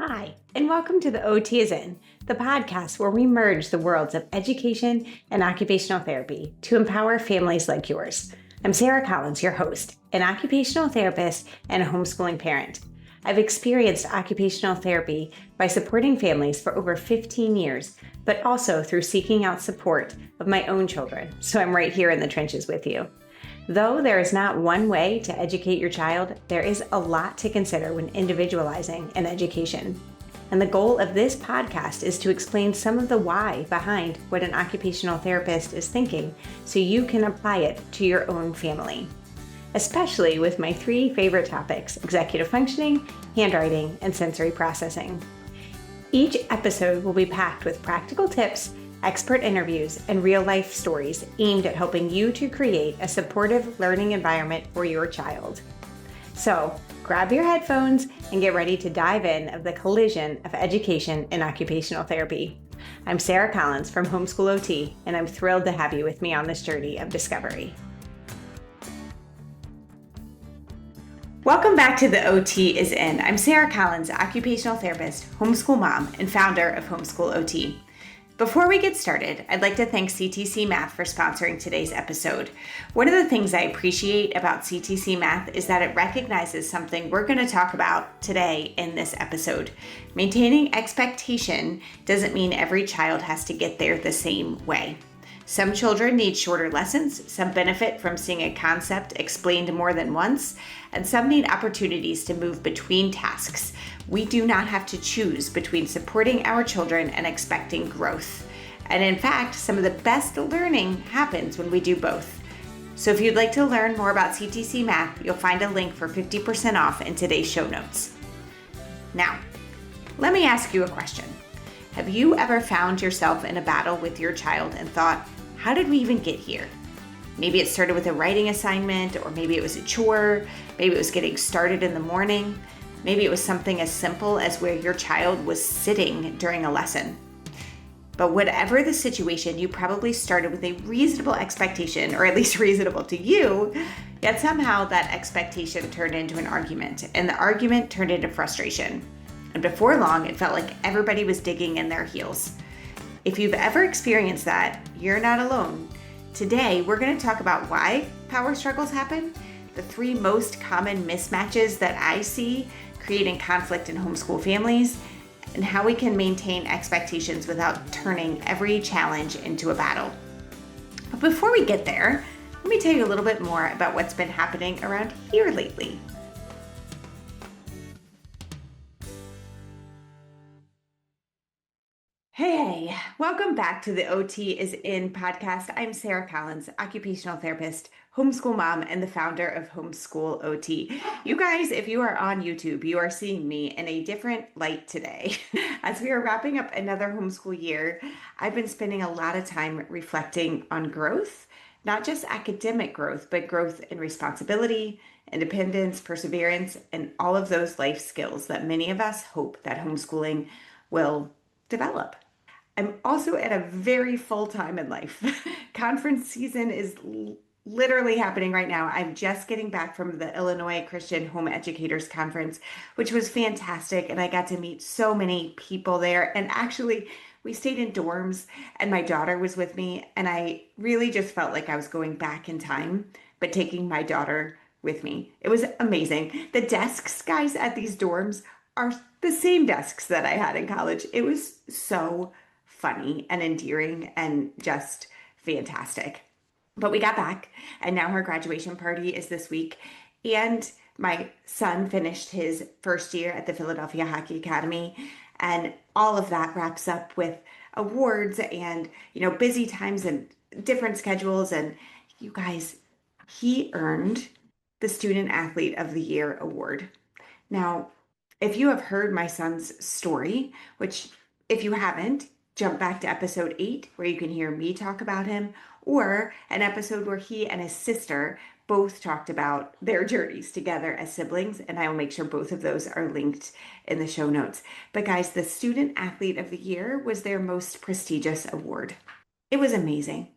Hi, and welcome to the OT is In, the podcast where we merge the worlds of education and occupational therapy to empower families like yours. I'm Sarah Collins, your host, an occupational therapist and a homeschooling parent. I've experienced occupational therapy by supporting families for over 15 years, but also through seeking out support of my own children, so I'm right here in the trenches with you. Though there is not one way to educate your child, there is a lot to consider when individualizing an education. And the goal of this podcast is to explain some of the why behind what an occupational therapist is thinking so you can apply it to your own family. Especially with my three favorite topics: executive functioning, handwriting, and sensory processing. Each episode will be packed with practical tips, expert interviews, and real-life stories aimed at helping you to create a supportive learning environment for your child. So, grab your headphones and get ready to dive in of the collision of education and occupational therapy. I'm Sarah Collins from Homeschool OT, and I'm thrilled to have you with me on this journey of discovery. Welcome back to the OT is In. I'm Sarah Collins, occupational therapist, homeschool mom, and founder of Homeschool OT. Before we get started, I'd like to thank CTC Math for sponsoring today's episode. One of the things I appreciate about CTC Math is that it recognizes something we're going to talk about today in this episode. Maintaining expectation doesn't mean every child has to get there the same way. Some children need shorter lessons, some benefit from seeing a concept explained more than once, and some need opportunities to move between tasks. We do not have to choose between supporting our children and expecting growth. And in fact, some of the best learning happens when we do both. So if you'd like to learn more about CTC Math, you'll find a link for 50% off in today's show notes. Now, let me ask you a question. Have you ever found yourself in a battle with your child and thought, how did we even get here? Maybe it started with a writing assignment, or maybe it was a chore, maybe it was getting started in the morning, maybe it was something as simple as where your child was sitting during a lesson. But whatever the situation, you probably started with a reasonable expectation, or at least reasonable to you, yet somehow that expectation turned into an argument, and the argument turned into frustration. And before long, it felt like everybody was digging in their heels. If you've ever experienced that, you're not alone. Today, we're going to talk about why power struggles happen, the three most common mismatches that I see creating conflict in homeschool families, and how we can maintain expectations without turning every challenge into a battle. But before we get there, let me tell you a little bit more about what's been happening around here lately. Hey, welcome back to the OT is In podcast. I'm Sarah Collins, occupational therapist, homeschool mom, and the founder of Homeschool OT. You guys, if you are on YouTube, you are seeing me in a different light today. As we are wrapping up another homeschool year, I've been spending a lot of time reflecting on growth, not just academic growth, but growth in responsibility, independence, perseverance, and all of those life skills that many of us hope that homeschooling will develop. I'm also at a very full time in life. Conference season is literally happening right now. I'm just getting back from the Illinois Christian Home Educators Conference, which was fantastic. And I got to meet so many people there. And actually, we stayed in dorms and my daughter was with me. And I really just felt like I was going back in time, but taking my daughter with me. It was amazing. The desks, guys, at these dorms are the same desks that I had in college. It was so funny and endearing and just fantastic. But we got back, and now her graduation party is this week. And my son finished his first year at the Philadelphia Hockey Academy. And all of that wraps up with awards and, busy times and different schedules. And you guys, he earned the Student Athlete of the Year award. Now, if you have heard my son's story, which if you haven't, jump back to episode 8 where you can hear me talk about him, or an episode where he and his sister both talked about their journeys together as siblings, and I will make sure both of those are linked in the show notes. But guys, the Student Athlete of the Year was their most prestigious award. It was amazing.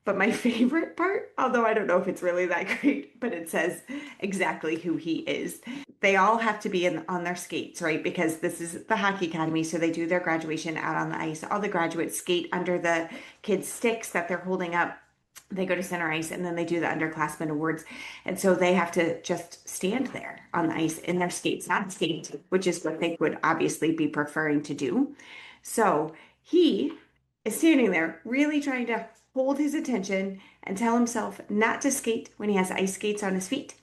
But my favorite part, although I don't know if it's really that great, but it says exactly who he is. They all have to be on their skates, right? Because this is the hockey academy, so they do their graduation out on the ice. All the graduates skate under the kids' sticks that they're holding up. They go to center ice and then they do the underclassmen awards. And so they have to just stand there on the ice in their skates, not skate, which is what they would obviously be preferring to do. So he is standing there really trying to hold his attention and tell himself not to skate when he has ice skates on his feet.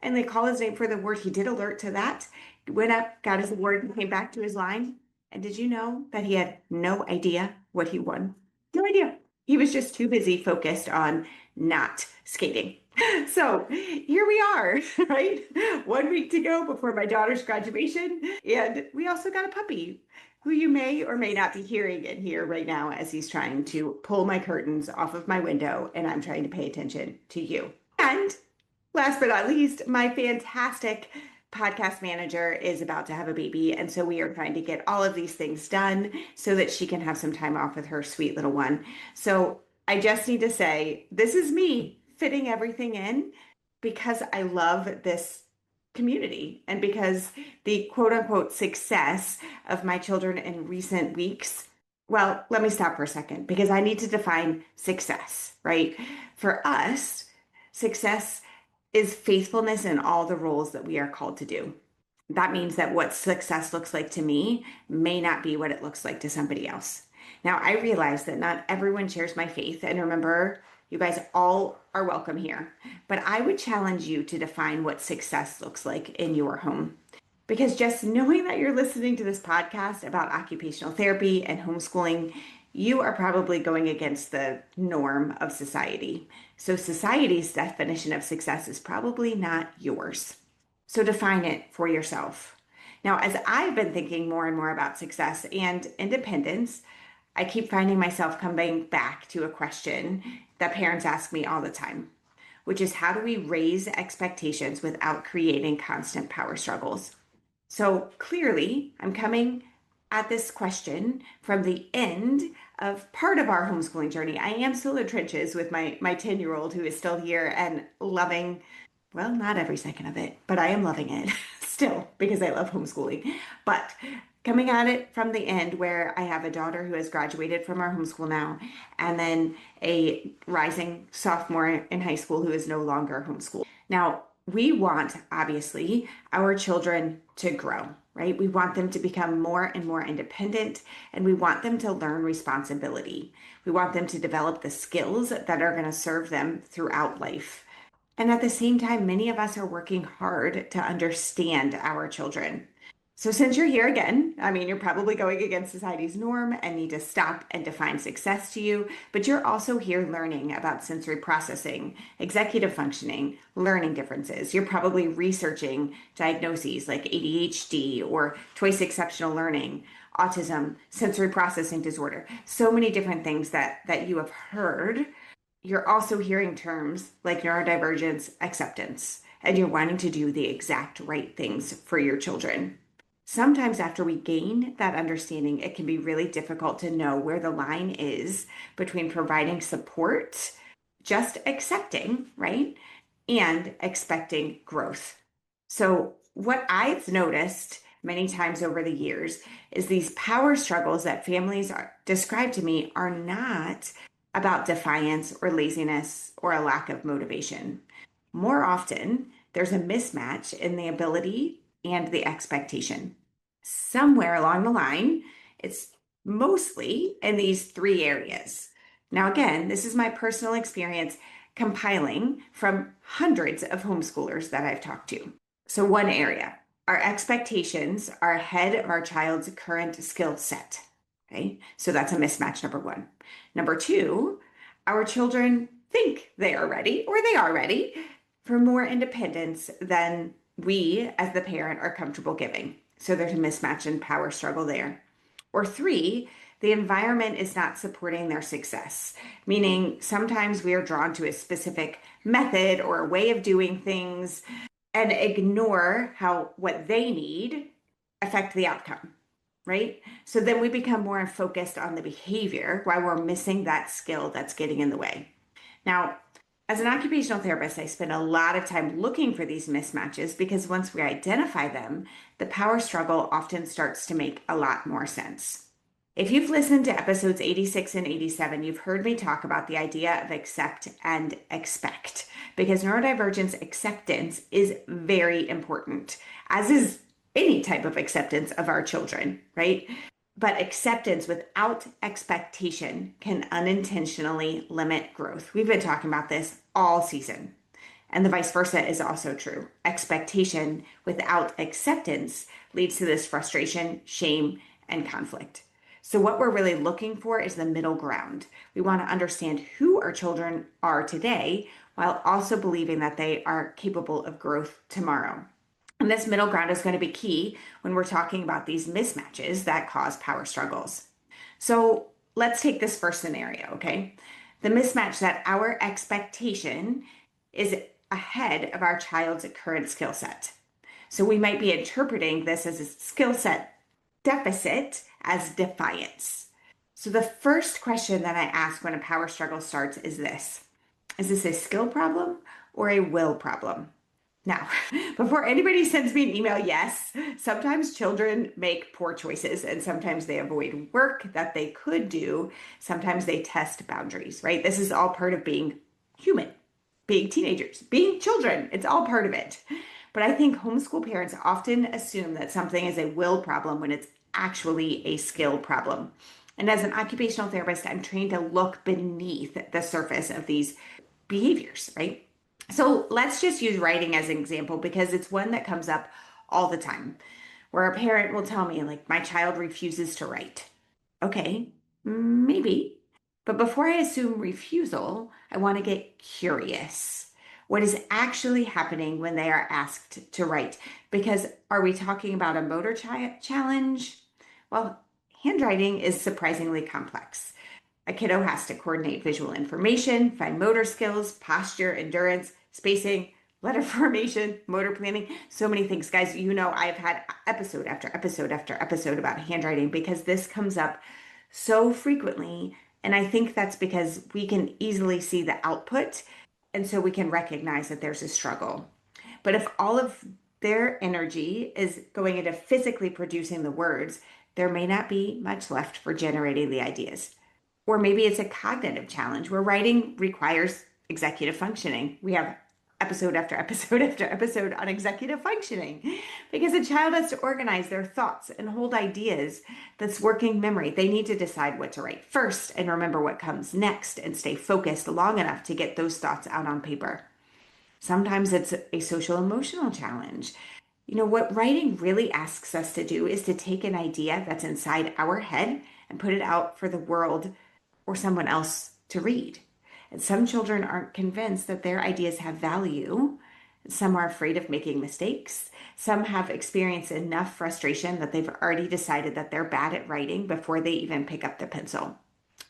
And they call his name for the award. He did alert to that, went up, got his award, and came back to his line. And did you know that he had no idea what he won? No idea. He was just too busy focused on not skating. So here we are, right? 1 week to go before my daughter's graduation. And we also got a puppy who you may or may not be hearing in here right now as he's trying to pull my curtains off of my window and I'm trying to pay attention to you. And last but not least, my fantastic podcast manager is about to have a baby. And so we are trying to get all of these things done so that she can have some time off with her sweet little one. So I just need to say, this is me fitting everything in because I love this community and because the quote unquote success of my children in recent weeks. Well, let me stop for a second because I need to define success, right? For us, success is faithfulness in all the roles that we are called to do. That means that what success looks like to me may not be what it looks like to somebody else. Now, I realize that not everyone shares my faith. And remember, you guys all are welcome here. But I would challenge you to define what success looks like in your home. Because just knowing that you're listening to this podcast about occupational therapy and homeschooling, you are probably going against the norm of society. So society's definition of success is probably not yours. So define it for yourself. Now, as I've been thinking more and more about success and independence, I keep finding myself coming back to a question that parents ask me all the time, which is how do we raise expectations without creating constant power struggles? So clearly, I'm coming at this question from the end of part of our homeschooling journey. I am still in trenches with my 10-year-old who is still here and loving, well, not every second of it, but I am loving it still because I love homeschooling. But coming at it from the end where I have a daughter who has graduated from our homeschool now, and then a rising sophomore in high school who is no longer homeschooled. Now, we want, obviously, our children to grow, right? We want them to become more and more independent, and we want them to learn responsibility. We want them to develop the skills that are going to serve them throughout life. And at the same time, many of us are working hard to understand our children. So since you're here again, I mean, you're probably going against society's norm and need to stop and define success to you, but you're also here learning about sensory processing, executive functioning, learning differences. You're probably researching diagnoses like ADHD or twice exceptional learning, autism, sensory processing disorder, so many different things that you have heard. You're also hearing terms like neurodivergence, acceptance, and you're wanting to do the exact right things for your children. Sometimes after we gain that understanding, it can be really difficult to know where the line is between providing support, just accepting, right, and expecting growth. So what I've noticed many times over the years is these power struggles that families describe to me are not about defiance or laziness or a lack of motivation. More often, there's a mismatch in the ability and the expectation. Somewhere along the line, it's mostly in these three areas. Now, again, this is my personal experience compiling from hundreds of homeschoolers that I've talked to. So one area, our expectations are ahead of our child's current skill set. Okay, so that's a mismatch, number one. Number two, our children think they are ready or they are ready for more independence than we as the parent are comfortable giving. So there's a mismatch and power struggle there. Or three, the environment is not supporting their success, meaning sometimes we are drawn to a specific method or a way of doing things and ignore how what they need affect the outcome, right? So then we become more focused on the behavior while we're missing that skill that's getting in the way. Now, as an occupational therapist, I spend a lot of time looking for these mismatches because once we identify them, the power struggle often starts to make a lot more sense. If you've listened to episodes 86 and 87, you've heard me talk about the idea of accept and expect because neurodivergence acceptance is very important, as is any type of acceptance of our children, right? But acceptance without expectation can unintentionally limit growth. We've been talking about this all season. And the vice versa is also true. Expectation without acceptance leads to this frustration, shame, and conflict. So, what we're really looking for is the middle ground. We want to understand who our children are today while also believing that they are capable of growth tomorrow. And this middle ground is going to be key when we're talking about these mismatches that cause power struggles. So, let's take this first scenario, okay? The mismatch that our expectation is ahead of our child's current skill set. So we might be interpreting this as a skill set deficit as defiance. So the first question that I ask when a power struggle starts is this: is this a skill problem or a will problem? Now, before anybody sends me an email, yes, sometimes children make poor choices and sometimes they avoid work that they could do. Sometimes they test boundaries, right? This is all part of being human, being teenagers, being children. It's all part of it. But I think homeschool parents often assume that something is a will problem when it's actually a skill problem. And as an occupational therapist, I'm trained to look beneath the surface of these behaviors, right? So let's just use writing as an example because it's one that comes up all the time where a parent will tell me, like, my child refuses to write. Okay, maybe. But before I assume refusal, I want to get curious. What is actually happening when they are asked to write? Because are we talking about a motor challenge? Well, handwriting is surprisingly complex. A kiddo has to coordinate visual information, fine motor skills, posture, endurance, spacing, letter formation, motor planning, so many things. Guys, you know I've had episode after episode after episode about handwriting because this comes up so frequently. And I think that's because we can easily see the output. And so we can recognize that there's a struggle. But if all of their energy is going into physically producing the words, there may not be much left for generating the ideas. Or maybe it's a cognitive challenge where writing requires executive functioning. We have episode after episode after episode on executive functioning because a child has to organize their thoughts and hold ideas. That's working memory. They need to decide what to write first and remember what comes next and stay focused long enough to get those thoughts out on paper. Sometimes it's a social emotional challenge. You know, what writing really asks us to do is to take an idea that's inside our head and put it out for the world or someone else to read. And some children aren't convinced that their ideas have value. Some are afraid of making mistakes. Some have experienced enough frustration that they've already decided that they're bad at writing before they even pick up the pencil.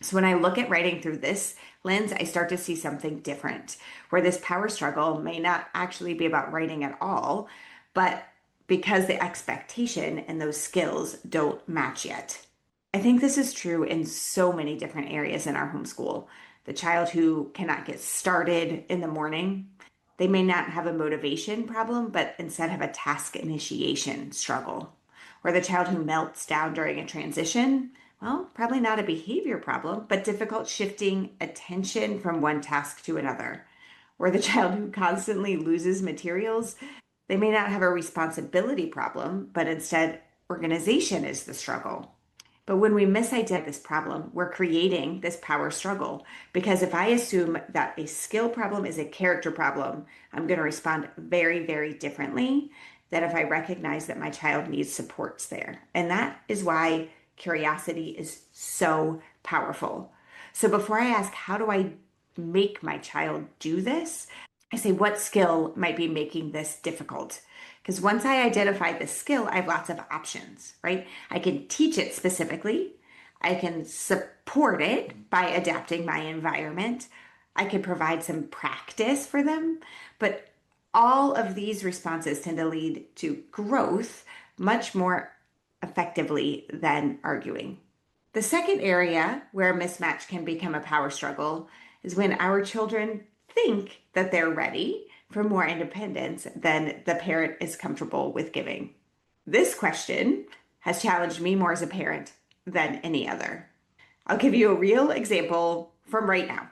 So when I look at writing through this lens, I start to see something different, where this power struggle may not actually be about writing at all, but because the expectation and those skills don't match yet. I think this is true in so many different areas in our homeschool. The child who cannot get started in the morning, they may not have a motivation problem, but instead have a task initiation struggle. Or the child who melts down during a transition, well, probably not a behavior problem, but difficult shifting attention from one task to another. Or the child who constantly loses materials, they may not have a responsibility problem, but instead organization is the struggle. But when we misidentify this problem, we're creating this power struggle. Because if I assume that a skill problem is a character problem, I'm going to respond very, very differently than if I recognize that my child needs supports there. And that is why curiosity is so powerful. So before I ask, how do I make my child do this? I say, what skill might be making this difficult? Because once I identify the skill, I have lots of options, right? I can teach it specifically. I can support it by adapting my environment. I can provide some practice for them. But all of these responses tend to lead to growth much more effectively than arguing. The second area where a mismatch can become a power struggle is when our children think that they're ready for more independence than the parent is comfortable with giving. This question has challenged me more as a parent than any other. I'll give you a real example from right now,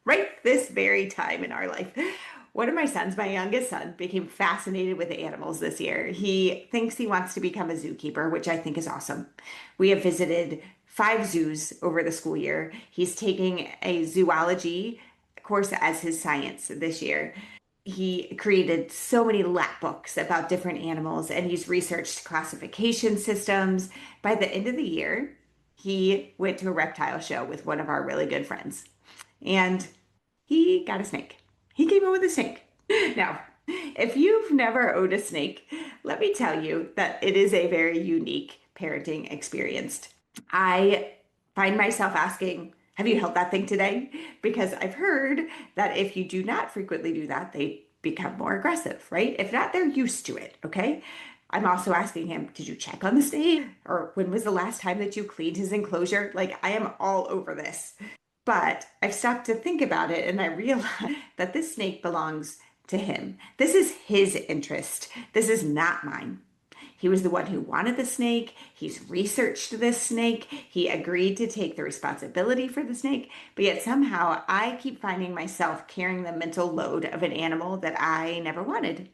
right this very time in our life. One of my sons, my youngest son, became fascinated with animals this year. He thinks he wants to become a zookeeper, which I think is awesome. We have visited 5 zoos over the school year. He's taking a zoology course as his science this year. He created so many lap books about different animals, and he's researched classification systems. By the end of the year, he went to a reptile show with one of our really good friends, and he got a snake. He came in with a snake. Now, if you've never owned a snake, let me tell you that it is a very unique parenting experience. I find myself asking, have you held that thing today? Because I've heard that if you do not frequently do that, they become more aggressive, right? If not, they're used to it, okay? I'm also asking him, did you check on the snake? Or when was the last time that you cleaned his enclosure? Like, I am all over this. But I've stopped to think about it, and I realize that this snake belongs to him. This is his interest. This is not mine. He was the one who wanted the snake. He's researched this snake. He agreed to take the responsibility for the snake. But yet somehow I keep finding myself carrying the mental load of an animal that I never wanted.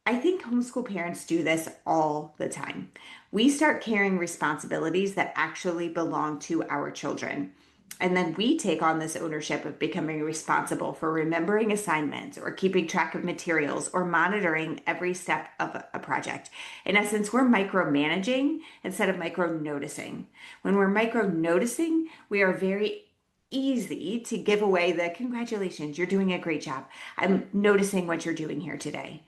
I think homeschool parents do this all the time. We start carrying responsibilities that actually belong to our children. And then we take on this ownership of becoming responsible for remembering assignments or keeping track of materials or monitoring every step of a project. In essence, we're micromanaging instead of micro-noticing. When we're micro-noticing, we are very easy to give away the congratulations, you're doing a great job. I'm noticing what you're doing here today.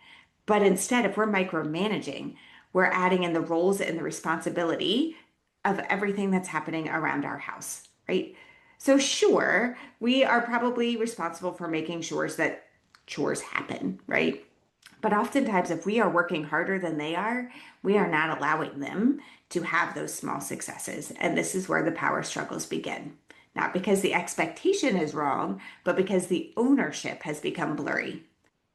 But instead, if we're micromanaging, we're adding in the roles and the responsibility of everything that's happening around our house, right? So sure, we are probably responsible for making sure that chores happen, right? But oftentimes, if we are working harder than they are, we are not allowing them to have those small successes. And this is where the power struggles begin. Not because the expectation is wrong, but because the ownership has become blurry.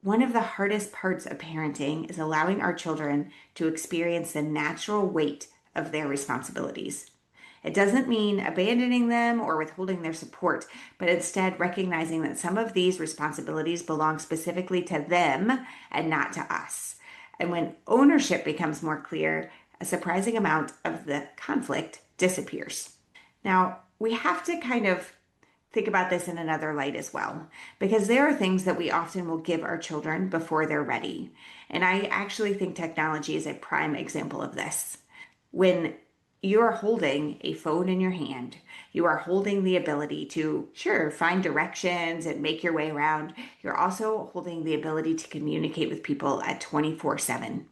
One of the hardest parts of parenting is allowing our children to experience the natural weight of their responsibilities. It doesn't mean abandoning them or withholding their support, but instead recognizing that some of these responsibilities belong specifically to them and not to us. And when ownership becomes more clear, a surprising amount of the conflict disappears. Now, we have to kind of think about this in another light as well, because there are things that we often will give our children before they're ready. And I actually think technology is a prime example of this. When you are holding a phone in your hand, you are holding the ability to, sure, find directions and make your way around. You're also holding the ability to communicate with people at 24/7.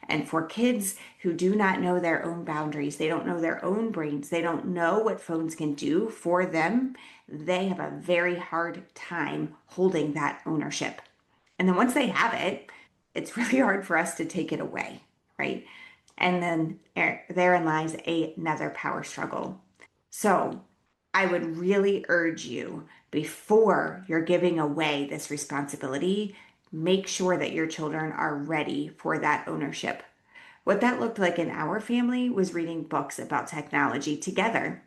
And for kids who do not know their own boundaries, they don't know their own brains, they don't know what phones can do for them, they have a very hard time holding that ownership. And then once they have it, it's really hard for us to take it away, right? And then therein lies another power struggle. So I would really urge you, before you're giving away this responsibility, make sure that your children are ready for that ownership. What that looked like in our family was reading books about technology together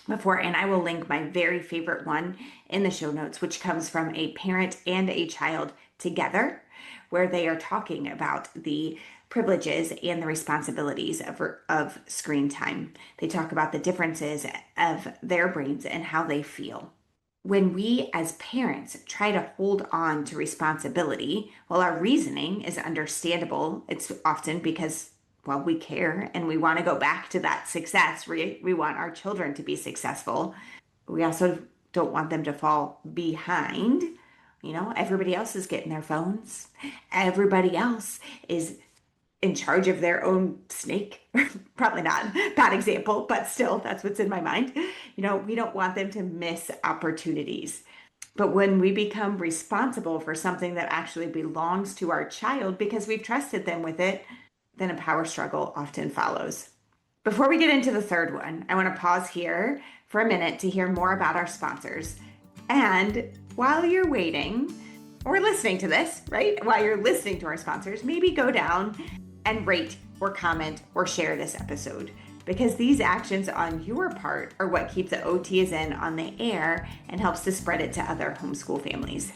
before, and I will link my very favorite one in the show notes, which comes from a parent and a child together, where they are talking about the privileges and the responsibilities of screen time. They talk about the differences of their brains and how they feel. When we as parents try to hold on to responsibility, while our reasoning is understandable, it's often because, well, we care and we want to go back to that success. We want our children to be successful. We also don't want them to fall behind. You know, everybody else is getting their phones. Everybody else is in charge of their own snake. Probably not bad example, but still, that's what's in my mind. You know, we don't want them to miss opportunities. But when we become responsible for something that actually belongs to our child because we've trusted them with it, then a power struggle often follows. Before we get into the third one, I want to pause here for a minute to hear more about our sponsors. And while you're waiting or listening to this, right? While you're listening to our sponsors, maybe go down and rate or comment or share this episode, because these actions on your part are what keeps the OT is in on the air and helps to spread it to other homeschool families.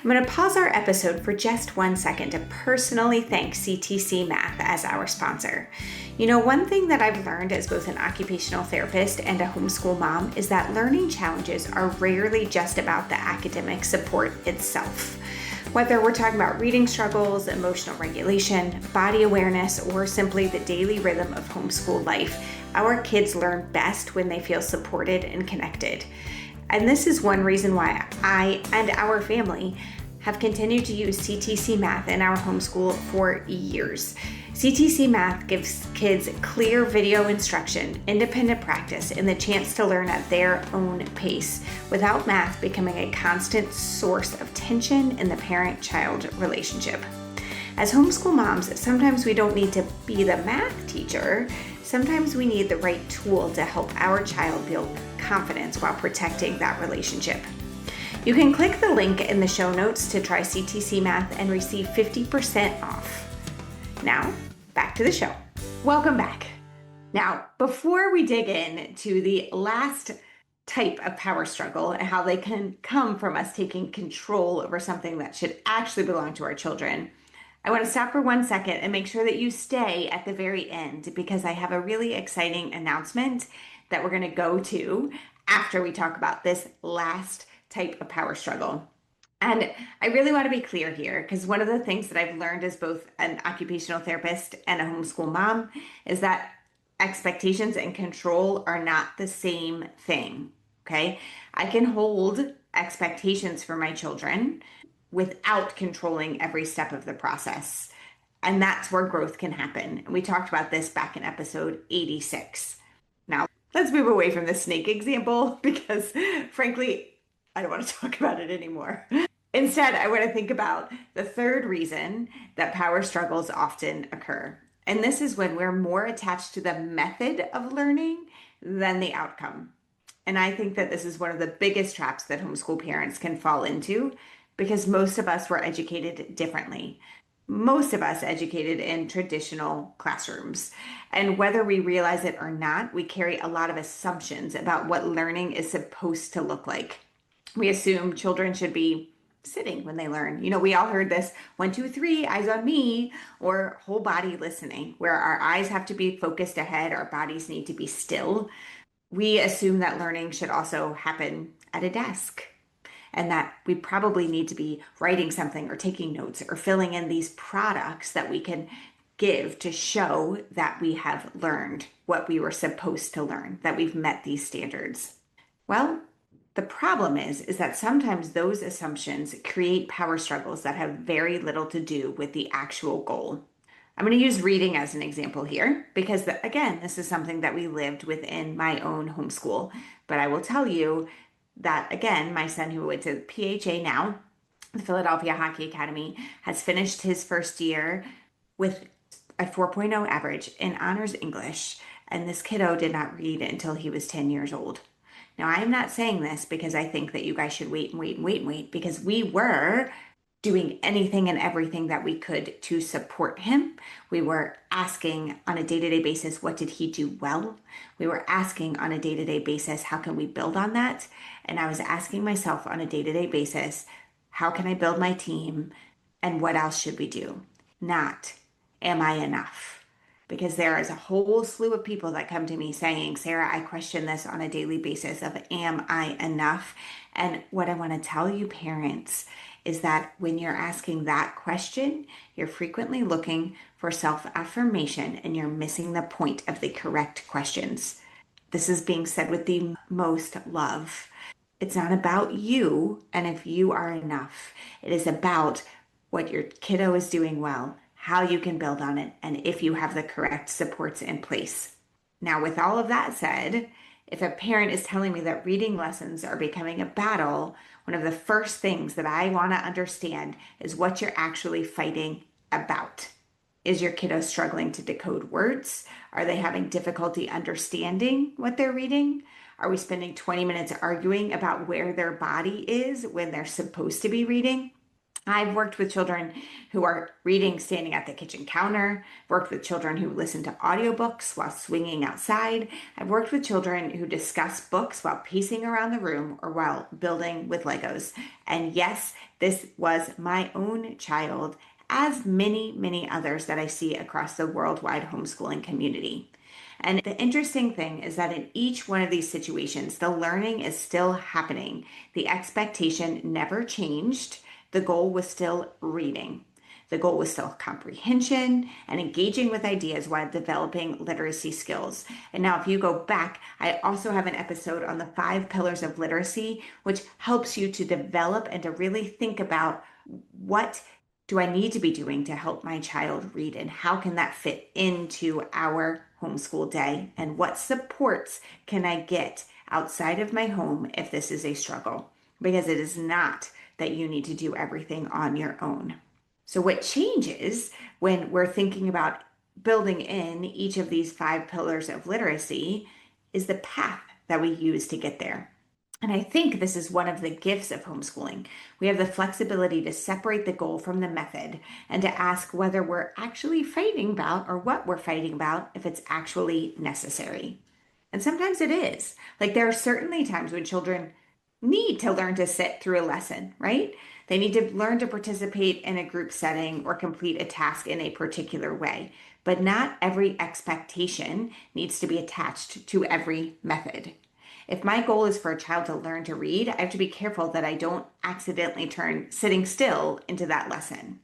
I'm going to pause our episode for just 1 second to personally thank CTC Math as our sponsor. You know, one thing that I've learned as both an occupational therapist and a homeschool mom is that learning challenges are rarely just about the academic support itself. Whether we're talking about reading struggles, emotional regulation, body awareness, or simply the daily rhythm of homeschool life, our kids learn best when they feel supported and connected. And this is one reason why I and our family have continued to use CTC Math in our homeschool for years. CTC Math gives kids clear video instruction, independent practice, and the chance to learn at their own pace without math becoming a constant source of tension in the parent-child relationship. As homeschool moms, sometimes we don't need to be the math teacher. Sometimes we need the right tool to help our child build confidence while protecting that relationship. You can click the link in the show notes to try CTC Math and receive 50% off. Now, back to the show. Welcome back. Now, before we dig in to the last type of power struggle and how they can come from us taking control over something that should actually belong to our children, I want to stop for 1 second and make sure that you stay at the very end, because I have a really exciting announcement that we're going to go to after we talk about this last type of power struggle. And I really want to be clear here, because one of the things that I've learned as both an occupational therapist and a homeschool mom is that expectations and control are not the same thing, okay? I can hold expectations for my children without controlling every step of the process. And that's where growth can happen. And we talked about this back in episode 86. Now, let's move away from the snake example, because frankly, I don't want to talk about it anymore. Instead, I want to think about the third reason that power struggles often occur. And this is when we're more attached to the method of learning than the outcome. And I think that this is one of the biggest traps that homeschool parents can fall into, because most of us were educated differently. Most of us educated in traditional classrooms. And whether we realize it or not, we carry a lot of assumptions about what learning is supposed to look like. We assume children should be sitting when they learn. You know, we all heard this 1, 2, 3, eyes on me, or whole body listening, where our eyes have to be focused ahead, our bodies need to be still. We assume that learning should also happen at a desk, and that we probably need to be writing something or taking notes or filling in these products that we can give to show that we have learned what we were supposed to learn, that we've met these standards. Well, the problem is that sometimes those assumptions create power struggles that have very little to do with the actual goal. I'm going to use reading as an example here, because again, this is something that we lived within my own homeschool. But I will tell you that, again, my son, who went to PHA now, the Philadelphia Hockey Academy, has finished his first year with a 4.0 average in honors English. And this kiddo did not read until he was 10 years old. Now, I am not saying this because I think that you guys should wait and wait and wait and wait, because we were doing anything and everything that we could to support him. We were asking on a day-to-day basis, what did he do well? We were asking on a day-to-day basis, how can we build on that? And I was asking myself on a day-to-day basis, how can I build my team? And what else should we do? Not, am I enough? Because there is a whole slew of people that come to me saying, Sarah, I question this on a daily basis of, am I enough? And what I want to tell you, parents, is that when you're asking that question, you're frequently looking for self-affirmation and you're missing the point of the correct questions. This is being said with the most love. It's not about you and if you are enough. It is about what your kiddo is doing well, how you can build on it, and if you have the correct supports in place. Now, with all of that said, if a parent is telling me that reading lessons are becoming a battle, one of the first things that I want to understand is what you're actually fighting about. Is your kiddo struggling to decode words? Are they having difficulty understanding what they're reading? Are we spending 20 minutes arguing about where their body is when they're supposed to be reading? I've worked with children who are reading standing at the kitchen counter, worked with children who listen to audiobooks while swinging outside. I've worked with children who discuss books while pacing around the room or while building with Legos. And yes, this was my own child, as many, many others that I see across the worldwide homeschooling community. And the interesting thing is that in each one of these situations, the learning is still happening. The expectation never changed. The goal was still reading. The goal was still comprehension and engaging with ideas while developing literacy skills. And now, if you go back, I also have an episode on the 5 pillars of literacy, which helps you to develop and to really think about what do I need to be doing to help my child read, and how can that fit into our homeschool day, and what supports can I get outside of my home if this is a struggle, because it is not that you need to do everything on your own. So what changes when we're thinking about building in each of these 5 pillars of literacy is the path that we use to get there. And I think this is one of the gifts of homeschooling. We have the flexibility to separate the goal from the method and to ask whether we're actually fighting about, or what we're fighting about, if it's actually necessary. And sometimes it is. Like, there are certainly times when children need to learn to sit through a lesson, right? They need to learn to participate in a group setting or complete a task in a particular way. But not every expectation needs to be attached to every method. If my goal is for a child to learn to read, I have to be careful that I don't accidentally turn sitting still into that lesson.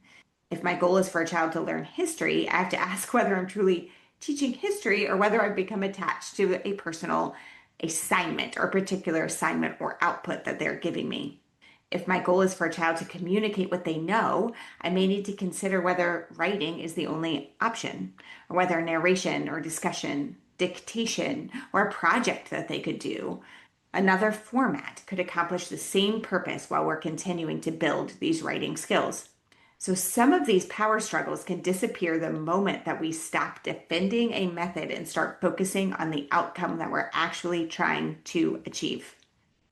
If my goal is for a child to learn history, I have to ask whether I'm truly teaching history or whether I've become attached to a personal assignment or particular assignment or output that they're giving me. If my goal is for a child to communicate what they know, I may need to consider whether writing is the only option, or whether narration or discussion, dictation, or a project that they could do, another format, could accomplish the same purpose while we're continuing to build these writing skills. So some of these power struggles can disappear the moment that we stop defending a method and start focusing on the outcome that we're actually trying to achieve.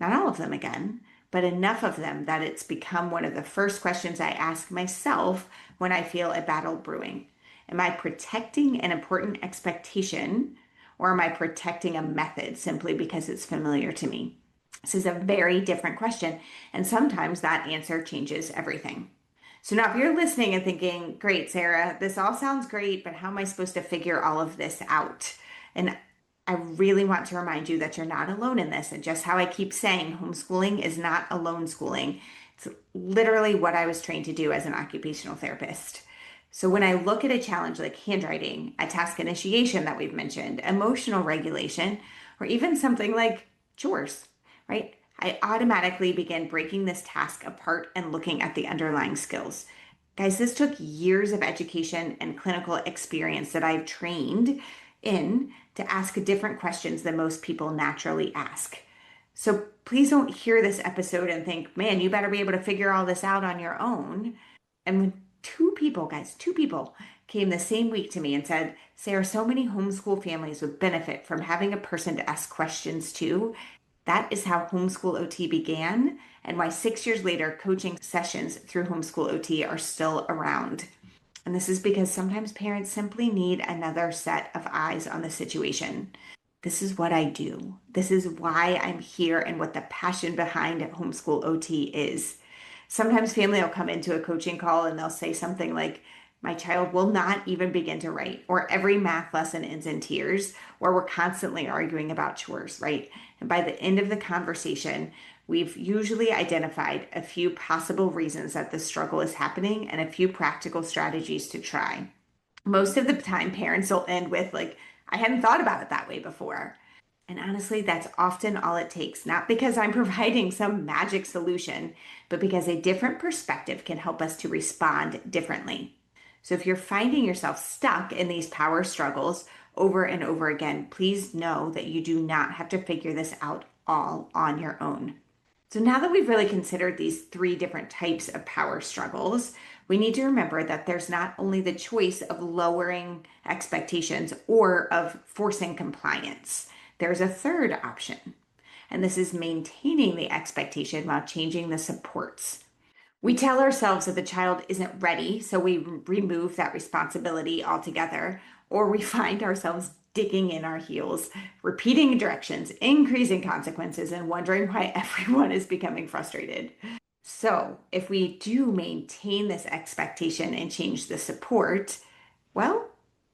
Not all of them again, but enough of them that it's become one of the first questions I ask myself when I feel a battle brewing. Am I protecting an important expectation, or am I protecting a method simply because it's familiar to me? This is a very different question, and sometimes that answer changes everything. So now if you're listening and thinking, great, Sarah, this all sounds great, but how am I supposed to figure all of this out? And I really want to remind you that you're not alone in this. And just how I keep saying, homeschooling is not alone schooling. It's literally what I was trained to do as an occupational therapist. So when I look at a challenge like handwriting, a task initiation that we've mentioned, emotional regulation, or even something like chores, right? I automatically begin breaking this task apart and looking at the underlying skills. Guys, this took years of education and clinical experience that I've trained in to ask different questions than most people naturally ask. So please don't hear this episode and think, man, you better be able to figure all this out on your own. And when 2 people, guys, 2 people came the same week to me and said, Sarah, so many homeschool families would benefit from having a person to ask questions to. That is how Homeschool OT began, and why 6 years later, coaching sessions through Homeschool OT are still around. And this is because sometimes parents simply need another set of eyes on the situation. This is what I do. This is why I'm here and what the passion behind Homeschool OT is. Sometimes family will come into a coaching call and they'll say something like, my child will not even begin to write, or every math lesson ends in tears, or we're constantly arguing about chores, right? And by the end of the conversation, we've usually identified a few possible reasons that the struggle is happening and a few practical strategies to try. Most of the time, parents will end with like, I hadn't thought about it that way before. And honestly, that's often all it takes, not because I'm providing some magic solution, but because a different perspective can help us to respond differently. So if you're finding yourself stuck in these power struggles over and over again, please know that you do not have to figure this out all on your own. So now that we've really considered these 3 different types of power struggles, we need to remember that there's not only the choice of lowering expectations or of forcing compliance. There's a third option. and this is maintaining the expectation while changing the supports. We tell ourselves that the child isn't ready, so we remove that responsibility altogether, or we find ourselves digging in our heels, repeating directions, increasing consequences, and wondering why everyone is becoming frustrated. So if we do maintain this expectation and change the support, well,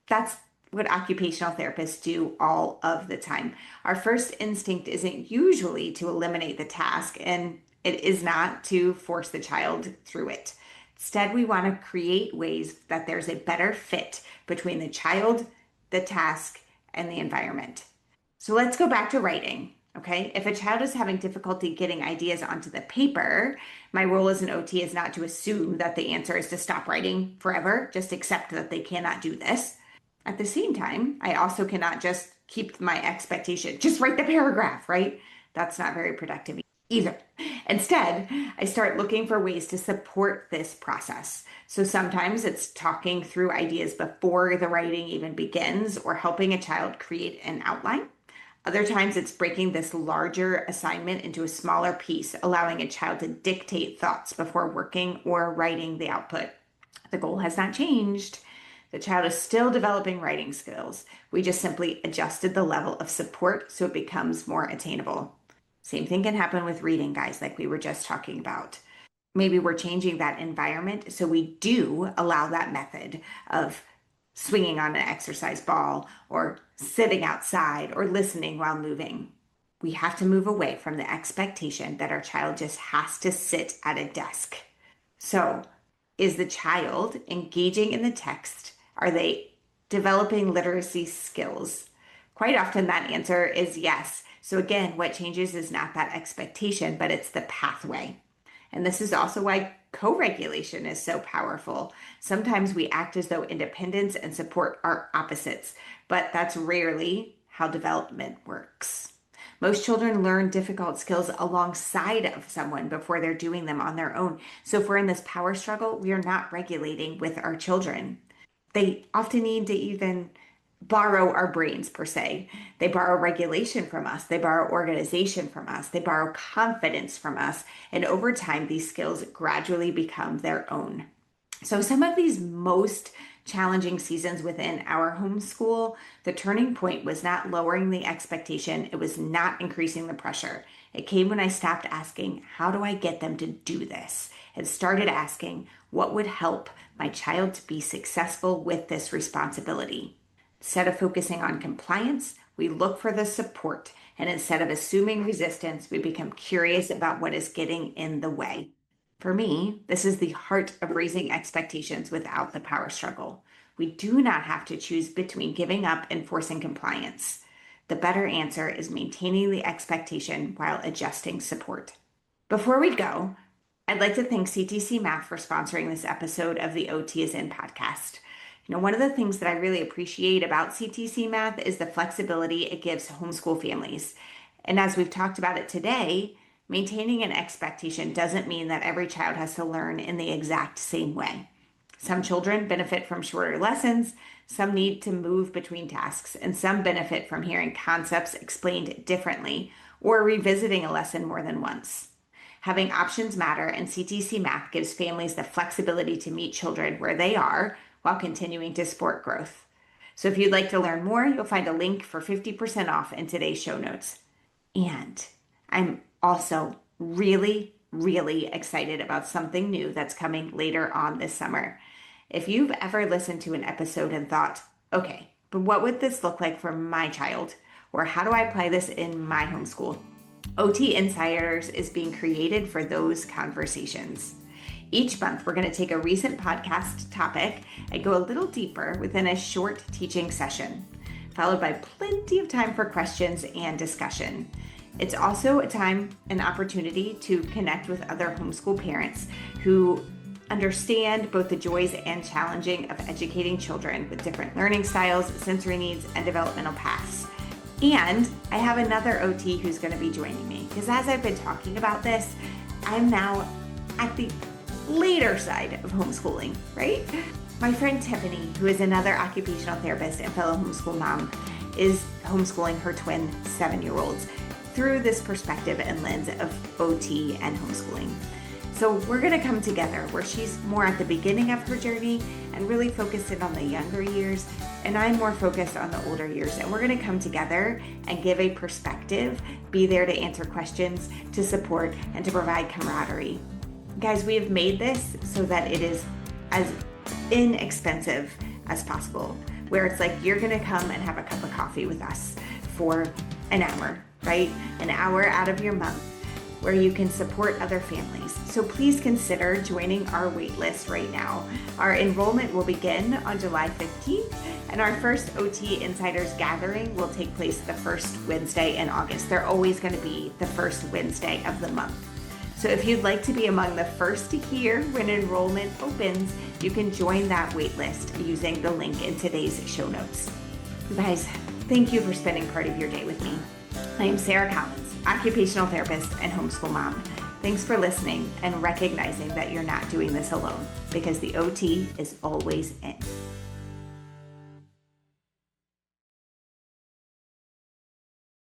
that's what occupational therapists do all of the time. Our first instinct isn't usually to eliminate the task, and it is not to force the child through it. Instead, we want to create ways that there's a better fit between the child, the task, and the environment. So let's go back to writing. Okay, if a child is having difficulty getting ideas onto the paper, my role as an OT is not to assume that the answer is to stop writing forever, just accept that they cannot do this. At the same time, I also cannot just keep my expectation, just write the paragraph, right? That's not very productive either. Instead, I start looking for ways to support this process. So sometimes it's talking through ideas before the writing even begins, or helping a child create an outline. Other times it's breaking this larger assignment into a smaller piece, allowing a child to dictate thoughts before working or writing the output. The goal has not changed. The child is still developing writing skills. We just simply adjusted the level of support so it becomes more attainable. Same thing can happen with reading, guys, like we were just talking about. Maybe we're changing that environment so we do allow that method of swinging on an exercise ball or sitting outside or listening while moving. We have to move away from the expectation that our child just has to sit at a desk. So, is the child engaging in the text? Are they developing literacy skills? Quite often that answer is yes. So again, what changes is not that expectation, but it's the pathway. And this is also why co-regulation is so powerful. Sometimes we act as though independence and support are opposites, but that's rarely how development works. Most children learn difficult skills alongside of someone before they're doing them on their own. So if we're in this power struggle, we are not regulating with our children. They often need to even borrow our brains, per se. They borrow regulation from us. They borrow organization from us. They borrow confidence from us. And over time, these skills gradually become their own. So some of these most challenging seasons within our homeschool, the turning point was not lowering the expectation. It was not increasing the pressure. It came when I stopped asking, how do I get them to do this? And started asking, what would help my child to be successful with this responsibility? Instead of focusing on compliance, we look for the support. And instead of assuming resistance, we become curious about what is getting in the way. For me, this is the heart of raising expectations without the power struggle. We do not have to choose between giving up and forcing compliance. The better answer is maintaining the expectation while adjusting support. Before we go, I'd like to thank CTC Math for sponsoring this episode of the OT is In podcast. One of the things that I really appreciate about CTC Math is the flexibility it gives homeschool families. And as we've talked about it today, maintaining an expectation doesn't mean that every child has to learn in the exact same way. Some children benefit from shorter lessons, some need to move between tasks, and some benefit from hearing concepts explained differently or revisiting a lesson more than once. Having options matter, and CTC Math gives families the flexibility to meet children where they are while continuing to support growth. So if you'd like to learn more, you'll find a link for 50% off in today's show notes. And I'm also really excited about something new that's coming later on this summer. If you've ever listened to an episode and thought, okay, but what would this look like for my child? Or how do I apply this in my homeschool? OT Insiders is being created for those conversations. Each month, we're going to take a recent podcast topic and go a little deeper within a short teaching session, followed by plenty of time for questions and discussion. It's also a time and opportunity to connect with other homeschool parents who understand both the joys and challenging of educating children with different learning styles, sensory needs, and developmental paths. And I have another OT who's going to be joining me, because as I've been talking about this, I'm now at the later side of homeschooling, right? My friend Tiffany, who is another occupational therapist and fellow homeschool mom, is homeschooling her twin 7-year-olds. through this perspective and lens of OT and homeschooling. So we're going to come together where she's more at the beginning of her journey and really focused in on the younger years, and I'm more focused on the older years. And we're going to come together and give a perspective, be there to answer questions, to support, and to provide camaraderie. Guys, we have made this so that it is as inexpensive as possible, where it's like you're going to come and have a cup of coffee with us for an hour, right? An hour out of your month, where you can support other families. So please consider joining our wait list right now. Our enrollment will begin on July 15th, and our first OT Insiders Gathering will take place the first Wednesday in August. They're always going to be the first Wednesday of the month. So if you'd like to be among the first to hear when enrollment opens, you can join that wait list using the link in today's show notes. You guys, thank you for spending part of your day with me. I am Sarah Collins, occupational therapist and homeschool mom. Thanks for listening and recognizing that you're not doing this alone, because the OT is always in.